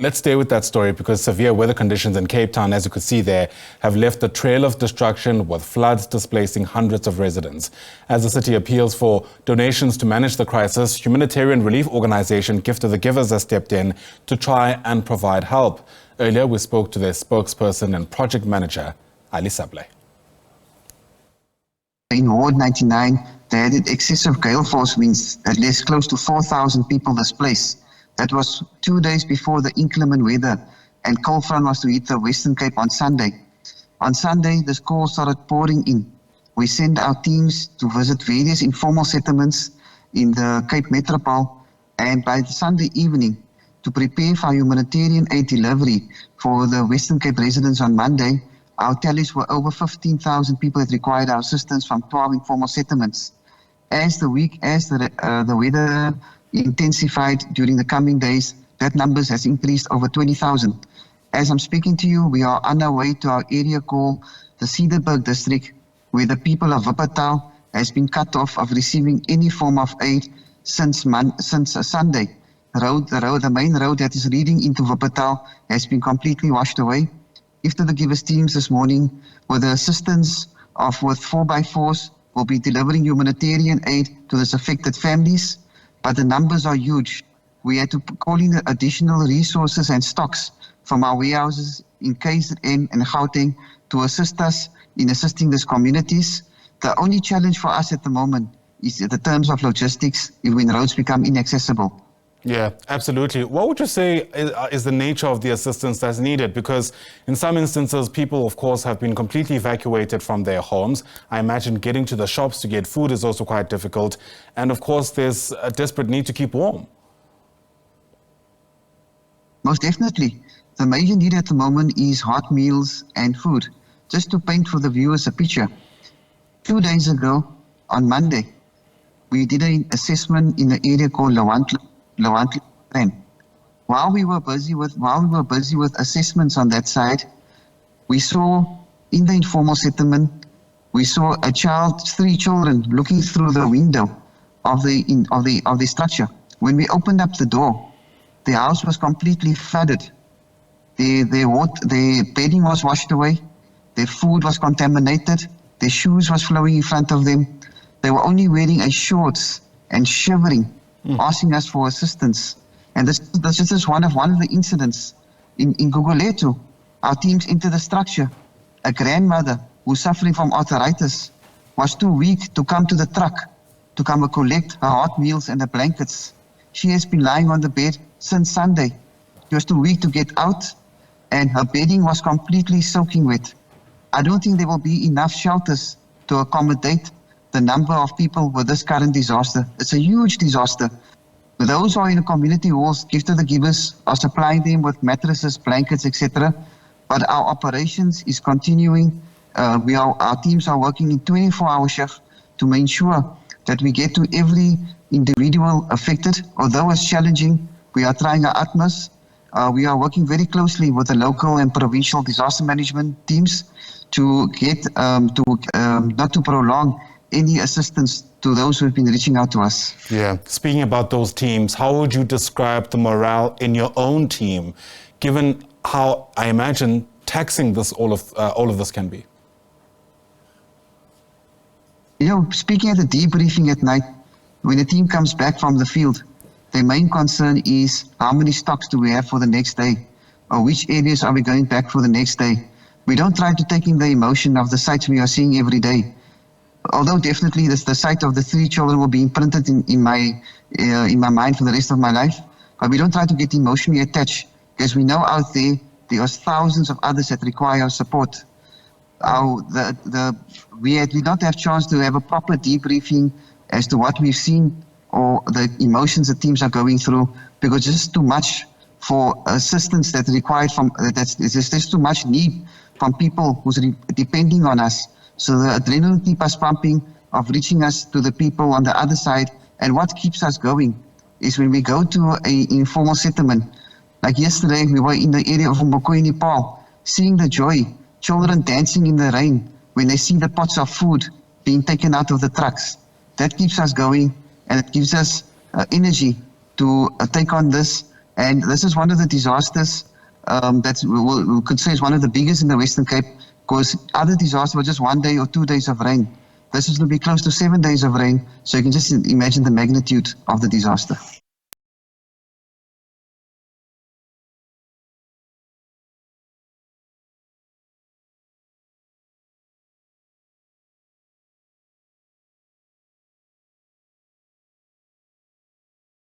Let's stay with that story because severe weather conditions in Cape Town, as you could see there, have left a trail of destruction with floods displacing hundreds of residents. As the city appeals for donations to manage the crisis, humanitarian relief organization Gift of the Givers has stepped in to try and provide help. Earlier, we spoke to their spokesperson and project manager, Ali Sablay. In Ward 99, they had excessive gale force winds that left close to 4,000 people displaced. That was 2 days before the inclement weather, and cold front was to hit the Western Cape on Sunday. On Sunday, the squall started pouring in. We sent our teams to visit various informal settlements in the Cape Metropole, and by the Sunday evening, to prepare for humanitarian aid delivery for the Western Cape residents on Monday, our tallies were over 15,000 people that required our assistance from 12 informal settlements. As the weather intensified during the coming days, that numbers has increased over 20,000. As I'm speaking to you, we are on our way to our area called the Cedarburg district, where the people of Wuppertal has been cut off of receiving any form of aid since Sunday. The main road that is leading into Wuppertal has been completely washed away. Gift of the Givers teams this morning, with the assistance with 4x4s, will be delivering humanitarian aid to these affected families. But the numbers are huge. We had to call in additional resources and stocks from our warehouses in KZN and Gauteng to assist us in assisting these communities. The only challenge for us at the moment is in the terms of logistics when roads become inaccessible. Yeah, absolutely. What would you say is the nature of the assistance that's needed? Because in some instances, people, of course, have been completely evacuated from their homes. I imagine getting to the shops to get food is also quite difficult. And of course, there's a desperate need to keep warm. Most definitely. The major need at the moment is hot meals and food. Just to paint for the viewers a picture. 2 days ago, on Monday, we did an assessment in the area called Lawantli. While we were busy with assessments on that side, we saw in the informal settlement, we saw three children looking through the window of the structure. When we opened up the door, the house was completely flooded. Their bedding was washed away, their food was contaminated, their shoes was flowing in front of them. They were only wearing a shorts and shivering, asking us for assistance. And this is one of the incidents. In Gugulethu, our teams entered the structure. A grandmother who's suffering from arthritis was too weak to come to the truck to come and collect her hot meals and the blankets. She has been lying on the bed since Sunday. She was too weak to get out, and her bedding was completely soaking wet. I don't think there will be enough shelters to accommodate the number of people with this current disaster. It's a huge disaster. Those who are in the community halls, Gift of the Givers are supplying them with mattresses, blankets, etc. But our operations is continuing. Our teams are working in 24-hour shifts to make sure that we get to every individual affected. Although it's challenging, we are trying our utmost. We are working very closely with the local and provincial disaster management teams to get not to prolong any assistance to those who have been reaching out to us. Yeah. Speaking about those teams, how would you describe the morale in your own team, given how I imagine taxing all of this can be? You know, speaking at the debriefing at night, when the team comes back from the field, their main concern is how many stocks do we have for the next day, or which areas are we going back for the next day. We don't try to take in the emotion of the sights we are seeing every day. Although definitely the sight of the three children will be imprinted in my mind for the rest of my life, but we don't try to get emotionally attached, because we know out there are thousands of others that require our support. We did not have chance to have a proper debriefing as to what we've seen or the emotions the teams are going through, because it's just too much for assistance that's required there's too much need from people who's depending on us. So the adrenaline keeps us pumping of reaching us to the people on the other side. And what keeps us going is when we go to an informal settlement. Like yesterday, we were in the area of Mbokoi, Nepal, seeing the joy, children dancing in the rain when they see the pots of food being taken out of the trucks. That keeps us going, and it gives us energy to take on this And this is one of the disasters that we could say is one of the biggest in the Western Cape, because other disasters were just 1 day or 2 days of rain. This is going to be close to 7 days of rain, so you can just imagine the magnitude of the disaster.